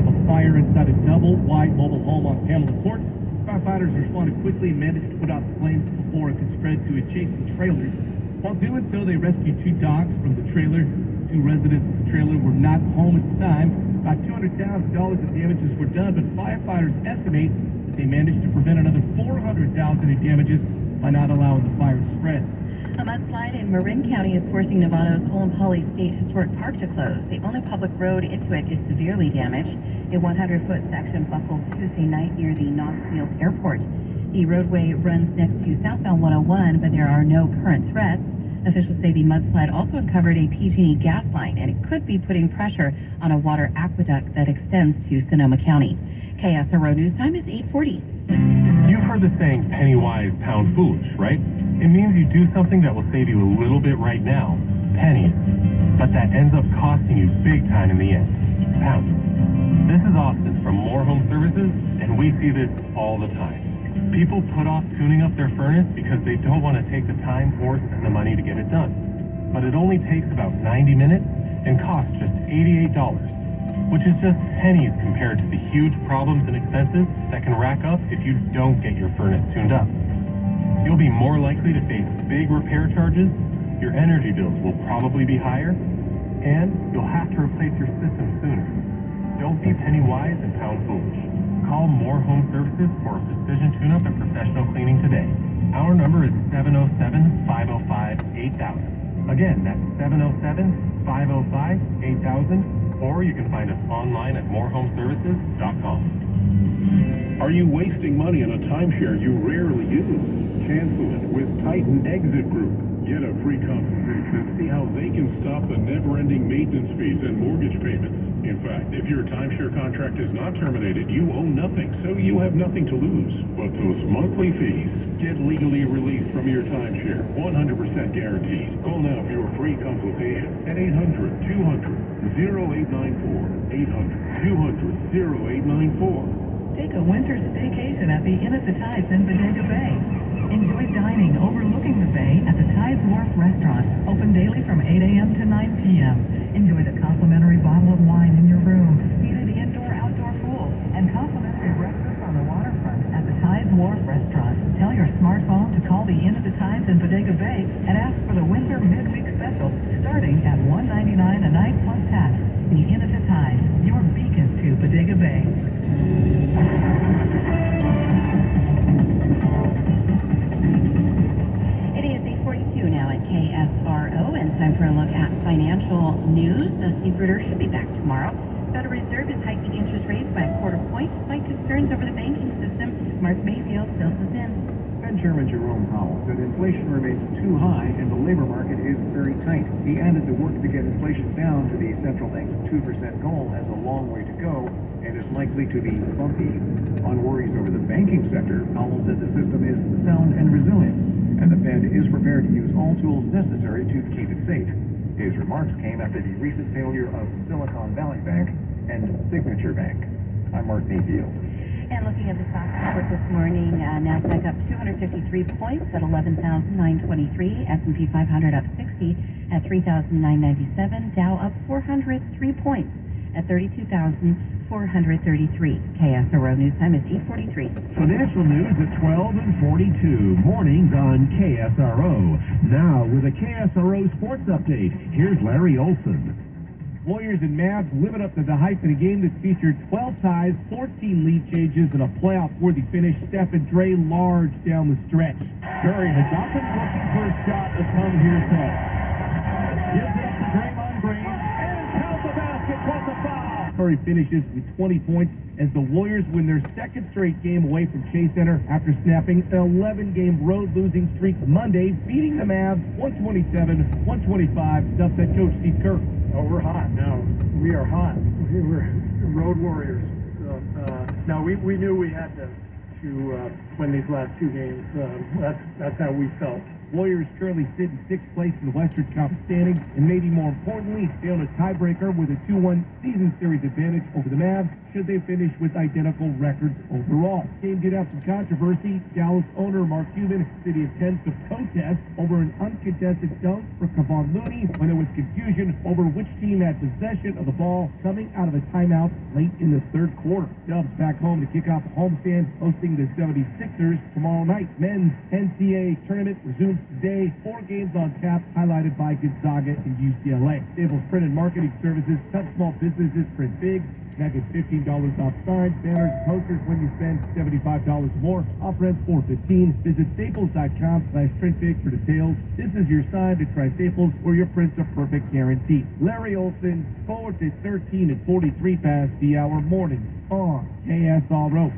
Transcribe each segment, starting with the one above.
of a fire inside a double-wide mobile home on Pamela Court. Firefighters responded quickly and managed to put out the flames before it could spread to adjacent trailers. While doing so, they rescued 2 dogs from the trailer. 2 residents of the trailer were not home at the time. About $200,000 in damages were done, but firefighters estimate that they managed to prevent another $400,000 in damages by not allowing the fire to spread. A mudslide in Marin County is forcing Nevada's Holly State Historic Park to close. The only public road into it is severely damaged. A 100-foot section buckled Tuesday night near the Knoxville Airport. The roadway runs next to southbound 101, but there are no current threats. Officials say the mudslide also uncovered a PG&E gas line, and it could be putting pressure on a water aqueduct that extends to Sonoma County. KSRO News Time is 8:40. You've heard the saying, penny wise, pound foolish, right? It means you do something that will save you a little bit right now, pennies, but that ends up costing you big time in the end, pounds. This is Austin from More Home Services, and we see this all the time. People put off tuning up their furnace because they don't want to take the time or spend the money to get it done. But it only takes about 90 minutes and costs just $88, which is just pennies compared to the huge problems and expenses that can rack up if you don't get your furnace tuned up. You'll be more likely to face big repair charges, your energy bills will probably be higher, and you'll have to replace your system sooner. Don't be penny wise and pound foolish. Call More Home Services for a precision tune-up and professional cleaning today. Our number is 707-505-8000. Again, that's 707-505-8000, or you can find us online at morehomeservices.com. Are you wasting money on a timeshare you rarely use? Cancel it with Titan Exit Group. Get a free consultation and see how they can stop the never-ending maintenance fees and mortgage payments. In fact, if your timeshare contract is not terminated, you owe nothing, so you have nothing to lose. But those monthly fees, get legally released from your timeshare, 100% guaranteed. Call now for your free consultation at 800-200-0894. 800-200-0894. Take a winter staycation at the Inn at the Tides in Bodega Bay. Enjoy dining overlooking the bay at the Tides Wharf Restaurant, open daily from 8 a.m. to 9 p.m. Enjoy the complimentary bottle of wine in your room, view the indoor-outdoor pool, and complimentary breakfast on the waterfront at the Tides Wharf Restaurant. Tell your smartphone to call the Inn at the Tides in Bodega Bay and ask for the winter midweek special, starting at $199 a night plus tax. The Inn at the Tides, your beacon to Bodega Bay. Now at KSRO, and time for a look at financial news. Steve Bruder should be back tomorrow. Federal Reserve is hiking interest rates by a quarter point despite concerns over the banking system. Mark Mayfield fills us in. Fed Chairman Jerome Powell said inflation remains too high and the labor market is very tight. He added the work to get inflation down to the central bank's 2% goal has a long way to go and is likely to be bumpy. On worries over the banking sector, Powell said the system is sound and resilient, and the Fed is prepared to use all tools necessary to keep it safe. His remarks came after the recent failure of Silicon Valley Bank and Signature Bank. I'm Mark Mayfield. And looking at the stock report this morning, NASDAQ up 253 points at 11,923. S&P 500 up 60 at 3,997. Dow up 403 points at 32,433. KSRO News Time is 8:43. Financial news at 12 and 42. Mornings on KSRO. Now with a KSRO sports update, here's Larry Olson. Warriors and Mavs living up to the hype in a game that featured 12 ties, 14 lead changes, and a playoff-worthy finish. Steph and Dre large down the stretch. Curry has not been looking for a shot to come here tonight. Gives it up to Draymond Green, and counts the basket, plus a foul. Curry finishes with 20 points as the Warriors win their second straight game away from Chase Center after snapping an 11-game road-losing streak Monday, beating the Mavs 127-125. Stuff that coach Steve Kerr. Oh, we're hot now. We are hot. We're road warriors. Now we knew we had to win these last two games. That's how we felt. Warriors currently sit in 6th place in the Western Conference standings, and maybe more importantly, they own a tiebreaker with a 2-1 season series advantage over the Mavs should they finish with identical records overall. Game did have some controversy. Dallas owner Mark Cuban said he intends to protest over an uncontested dunk for Kevon Looney when there was confusion over which team had possession of the ball coming out of a timeout late in the third quarter. Dubs back home to kick off the homestand, hosting the 76ers tomorrow night. Men's NCAA tournament resumes today. 4 games on tap, highlighted by Gonzaga and UCLA. Staples Print and Marketing Services help small businesses print big. Now get $15 off signs, banners, posters when you spend $75 or more. Offer ends 4/15. Visit staples.com/printbig for details. This is your sign to try Staples, where your prints are perfect guaranteed. Larry Olson, forward to 13 and 43 past the hour morning on KSRO.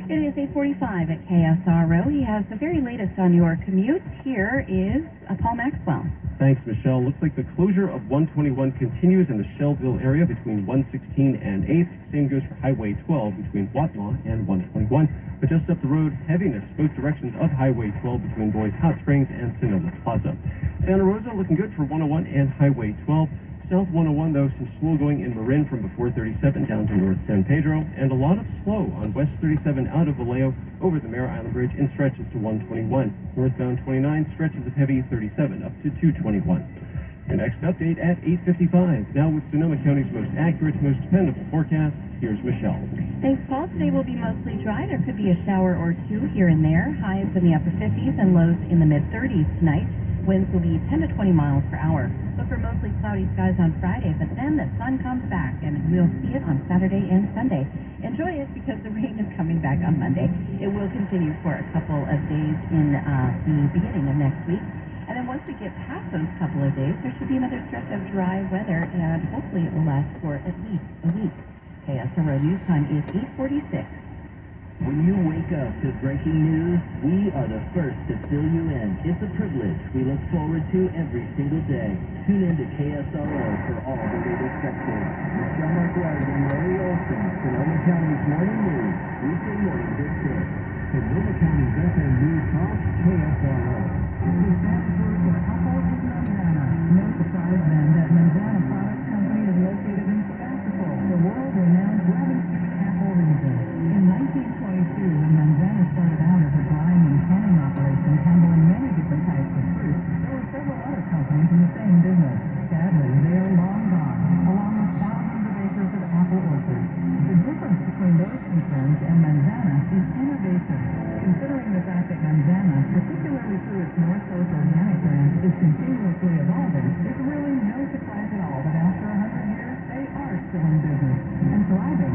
It is 8:45 at KSRO. He has the very latest on your commute. Here is Paul Maxwell. Thanks, Michelle. Looks like the closure of 121 continues in the Shelbyville area between 116 and 8th. Same goes for Highway 12 between Watlaw and 121. But just up the road, heaviness both directions of Highway 12 between Boys Hot Springs and Sonoma Plaza. Santa Rosa looking good for 101 and Highway 12. South 101, though, some slow going in Marin from before 37 down to North San Pedro, and a lot of slow on West 37 out of Vallejo over the Mare Island Bridge in stretches to 121. Northbound 29 stretches of heavy 37 up to 221. Your next update at 8:55. Now with Sonoma County's most accurate, most dependable forecast, here's Michelle. Thanks, Paul. Today will be mostly dry. There could be a shower or two here and there. Highs in the upper 50s and lows in the mid-30s tonight. Winds will be 10 to 20 miles per hour. Look for mostly cloudy skies on Friday, but then the sun comes back, and we'll see it on Saturday and Sunday. Enjoy it because the rain is coming back on Monday. It will continue for a couple of days in the beginning of next week. And then once we get past those couple of days, there should be another stretch of dry weather, and hopefully it will last for at least a week. KSRO News Time is 8:46. When you wake up to breaking news, we are the first to fill you in. It's a privilege we look forward to every single day. Tune in to KSRO for all the latest sectors. Michelle Dwight and Larry Olson, Sonoma County's Morning News, weekday mornings at 6. Sonoma County's FM News Talk, KSRO. The password for Apple is Manzana. No surprise then that Manzana Products Company is located in Sebastopol, the world-renowned grabbing-stick apple region. In 1922, when Manzana started out as a drying and canning operation handling many different types of fruit, there were several other companies in the same business. Sadly, they are long gone, along with thousands of acres of apple orchards. The difference between those concerns and Manzana is innovation. Considering the fact that Manzana, particularly through its North Coast Organic brand, is continuously evolving, it's really no surprise at all that after 100 years, they are still in business and thriving.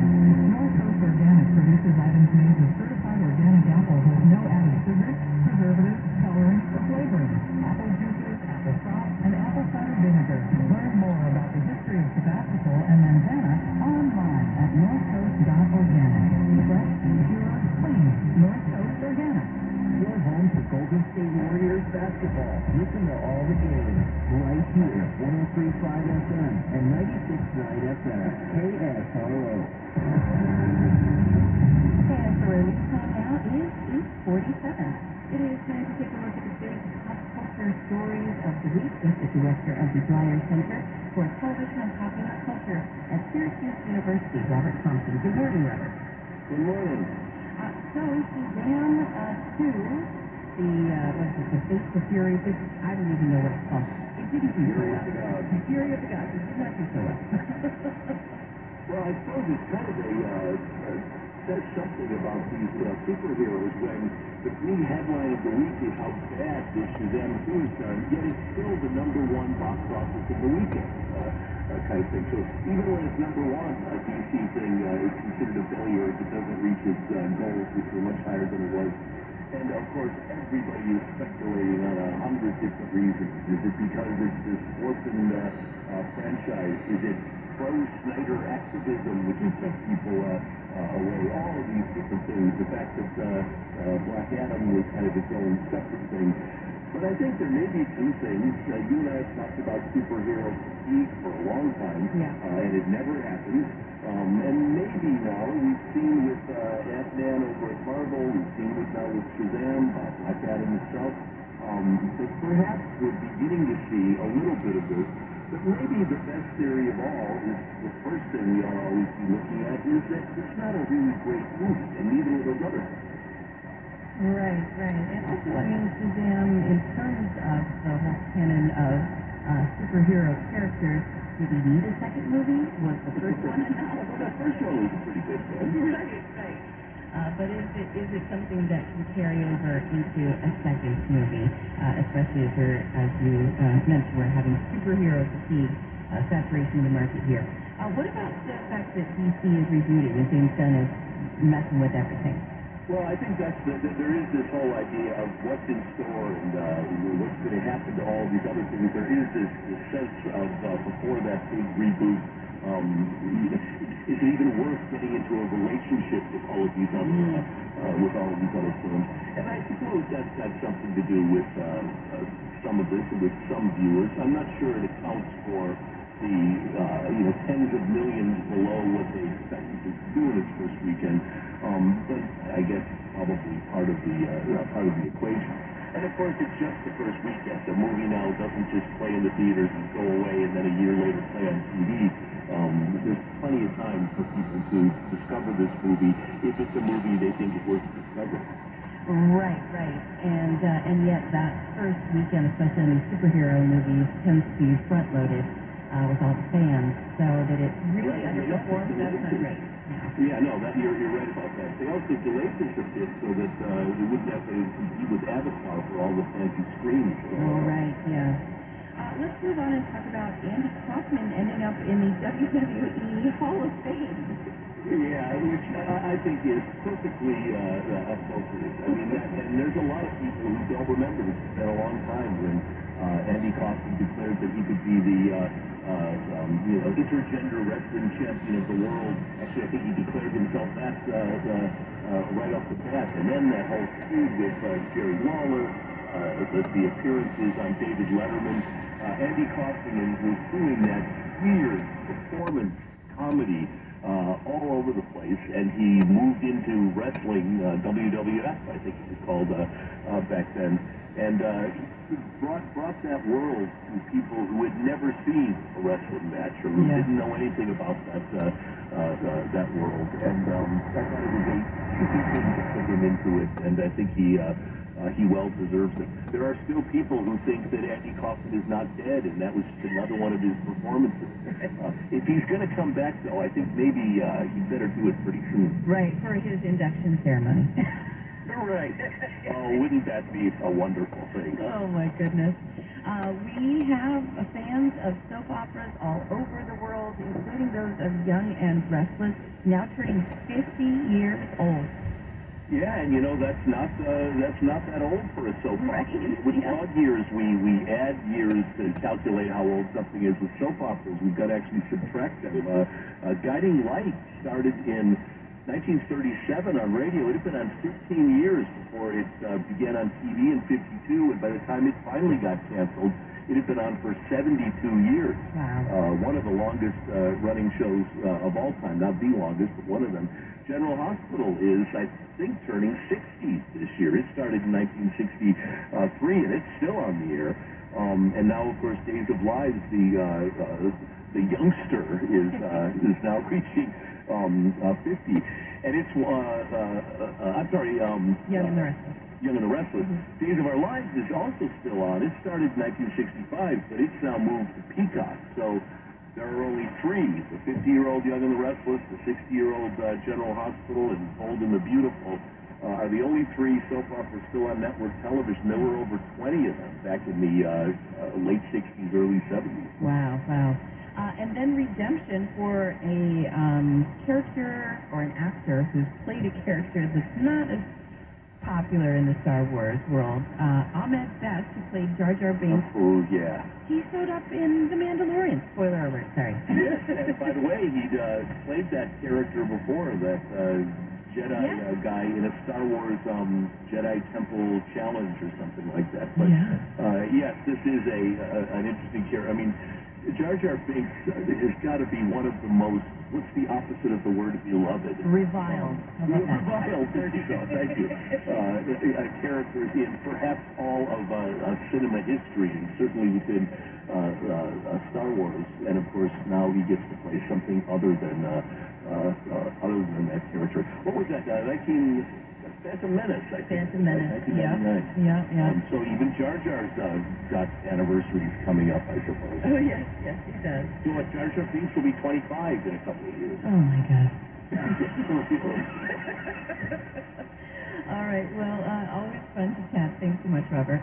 North Coast Organic produces items made with certified organic apples with no added sugars, preservatives, coloring, or flavoring. Apple juices, apple sauce, and apple cider vinegar. Learn more about the history of Sebastopol and Manzana online at northcoast.organic. Fresh, pure, clean, North Coast Organic. Your home for Golden State Warriors basketball. Listen to all the games right here, 103.5 FM and 96.9 FM. KSRO. KSRO News Time now is 8:47. It is time to take a look at the big pop culture stories of the week with the director of the Breyer Center for Television and Popular Culture at Syracuse University, Robert Thompson. Good morning, Robert. Good morning. So he ran to the Face the Fury, I don't even know what it's called. It didn't do so well. The Fury of the Gods. It did not do so well. Well, I suppose it's kind of says something about these superheroes when the main headline of the week is how bad this Shazam 2 is done, yet it's still the #1 box office of the weekend kind of thing. So even when it's #1, a DC thing is considered a failure if it doesn't reach its goals, which were much higher than it was. And of course, everybody is speculating on 100 different reasons. Is it because it's this orphaned franchise? Is it pro-Snyder activism, which has kept people away? All of these different things. The fact that Black Adam was kind of its own separate thing. But I think there may be two things. You and I have talked about superhero fatigue for a long time, and it never happened. And maybe now we've seen with Ant-Man over at Marvel, we've seen with now with Shazam, Black Adam himself, that perhaps we're beginning to see a little bit of this. But maybe the best theory of all is the first thing we ought to always be looking at is that it's not a really great movie, and neither are those others. Right. And also, I mean, Shazam, in terms of the whole canon of superhero characters, did he need a second movie? Was the first one enough? Well, that first one was a pretty good one. Right. But is it something that can carry over into a second movie, especially as you mentioned, we're having superhero fatigue, saturation in the market here. What about the fact that DC is rebooting and James Gunn is messing with everything? Well, I think there is this whole idea of what's in store and what's going to happen to all these other things. There is this sense of before that big reboot, is it even worth getting into a relationship with all of these other films? And I suppose that's got something to do with some of this and with some viewers. I'm not sure it accounts for the tens of millions below what they expected to do in its first weekend. But I guess it's probably part of the equation. And of course, it's just the first weekend. The movie now doesn't just play in the theaters and go away and then a year later play on TV. There's plenty of time for people to discover this movie if it's a movie they think is worth discovering. Right. And yet that first weekend, especially in these superhero movies, tends to be front-loaded with all the fans, so that it really underperforms. That's not great. Yeah, no, you're right about that. They also delayed this a bit so that we wouldn't have to compete with Avatar for all the fancy screens. Right, yeah. Let's move on and talk about Andy Kaufman ending up in the WWE Hall of Fame. Yeah, which I think is perfectly appropriate. I mean, and there's a lot of people who don't remember this. It's been a long time when Andy Kaufman declared that he could be the intergender wrestling champion of the world. Actually, I think he declared himself that right off the bat. And then that whole feud with Jerry Lawler, the appearances on David Letterman. Andy Kaufman was doing that weird performance comedy all over the place, and he moved into wrestling, WWF, I think it was called back then, and brought that world to people who had never seen a wrestling match or who didn't know anything about that world. And I thought it was a tricky thing to put him into it, and I think he well deserves it. There are still people who think that Andy Kaufman is not dead, and that was just another one of his performances. If he's going to come back, though, I think maybe he better do it pretty soon. Right, for his induction ceremony. Right. Oh, wouldn't that be a wonderful thing? Oh, my goodness. We have fans of soap operas all over the world, including those of Young and Restless, now turning 50 years old. Yeah, and that's not that old for a soap opera. Right. With odd years, we add years to calculate how old something is. With soap operas, we've got to actually subtract them. Guiding Light started in 1937 on radio. It had been on 15 years before it began on TV in 52, and by the time it finally got canceled, it had been on for 72 years. Wow. One of the longest running shows of all time, not the longest, but one of them. General Hospital is, I think, turning 60 this year. It started in 1963, and it's still on the air. And now, of course, Days of Lives, the youngster is now reaching 50. And it's, I'm sorry, Young and the Restless. Young and the Restless. Mm-hmm. Days of Our Lives is also still on. It started in 1965, but it's now moved to Peacock. So there are only three: the 50-year-old Young and the Restless, the 60-year-old General Hospital, and Bold and the Beautiful are the only three soap operas still on network television. There were over 20 of them back in the late 60s, early 70s. Wow. And then redemption for a character or an actor who's played a character that's not as popular in the Star Wars world. Ahmed Best, who played Jar Jar Binks. Oh, yeah. He showed up in The Mandalorian. Spoiler alert, sorry. Yes, and by the way, he'd played that character before, that Jedi guy in a Star Wars Jedi Temple Challenge or something like that. But yes, this is an interesting character. I mean, Jar Jar Binks has got to be one of the most, what's the opposite of the word beloved? Reviled. Reviled, there you go, thank you. Characters in perhaps all of cinema history, and certainly within Star Wars. And of course, now he gets to play something other than that character. What was that? Phantom Menace, I think. Phantom Menace, yeah. So even Jar Jar's got anniversaries coming up, I suppose. Oh, yes, he does. So what, Jar Jar Binks will be 25 in a couple of years. Oh, my God. All right, well, always fun to chat. Thanks so much, Robert.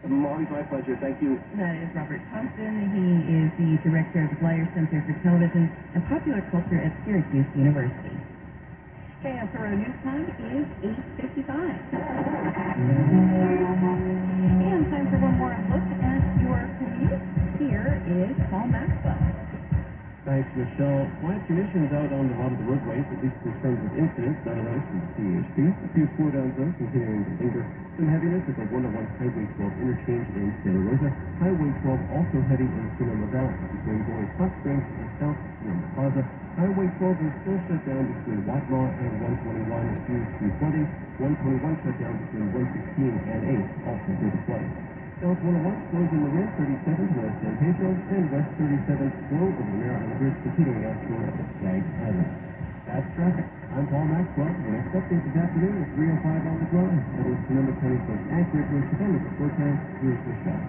Always my pleasure. Thank you. That is Robert Thompson. He is the director of the Blyer Center for Television and Popular Culture at Syracuse University. KSRO News Time is 8:55. And time for one more look at your commute. Here is Paul Maxwell. Thanks, Michelle. Quiet conditions out on a lot of the roadways, at least in terms of incidents, none of those from the CHP. A few slowdowns, though, continuing to linger. Some heaviness at the 101 Highway 12 interchange in Santa Rosa. Highway 12 also heading in Sonoma Valley between going Hot Springs and South Sonoma Plaza. Highway 12 is still shut down between Watlaw and 121 due to flooding. 121 shut down between 116 and 8, also due to flooding. South 101 slows in the rear, 37 to West San Pedro, and West 37 slow over the Mare Island Bridge, continuing out toward Staggs Island. That's traffic. I'm Paul Maxwell. The next update this afternoon is 3:05 on the drive. That is Sonoma County's most accurate news dependent forecast. Here's Michelle.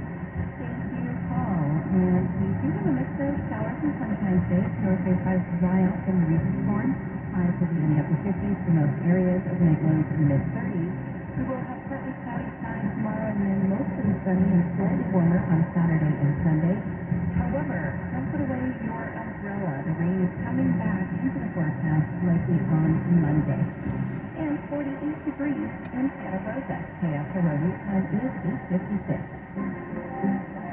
Thank you, Paul. And we do have a mix of showers and sunshine today. Northwest highs dry out from the recent storm. Highs will be in the upper 50s for most areas. Overnight lows in the mid-30s. We will have partly cloudy skies tomorrow and then mostly sunny and slightly warmer on Saturday and Sunday. However, don't put away your umbrella. The rain is coming back into the forecast likely on Monday. And 48 degrees in Santa Rosa. KSRO News Time is 8:56.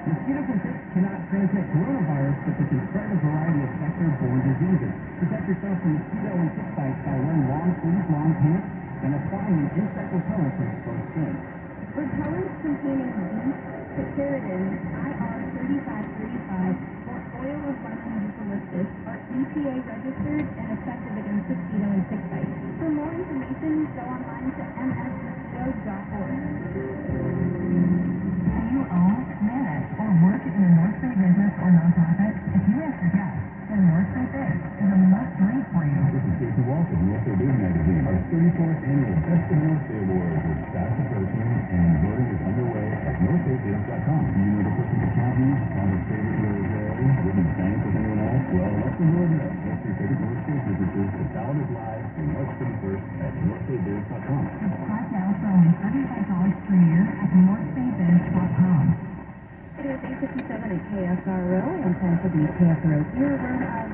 Mosquito consist cannot transmit coronavirus, but they can spread a variety of vector-borne diseases. Protect yourself from mosquito and tick bites by wearing long sleeves, long pants, and applying an insect repellent to exposed skin. Repellents containing beef, picaridin, IR 3535, or oil of lemon eucalyptus are EPA registered and effective against mosquito and tick bites. For more information, go online to msmosquito.org. Do you own, manage, or work in a North Bay business or nonprofit? If you answer yes, then North Bay Biz is a must-read for you. This is Jason Walsh of North Bay Biz Magazine. Our 34th annual Best of North Bay Awards is fast approaching, and voting is underway at northbaybiz.com. Do you know the perfect accountant? Have a favorite rosé? Wouldn't bank with anyone else? Well, let the Lord know. Let your favorite North Bay businesses. The ballot is live through March 31st at northbaybiz.com. Subscribe now for only $35 per year at northbaybiz.com. It is 8:57 at KSRO, and time for the KSRO Bureau Room of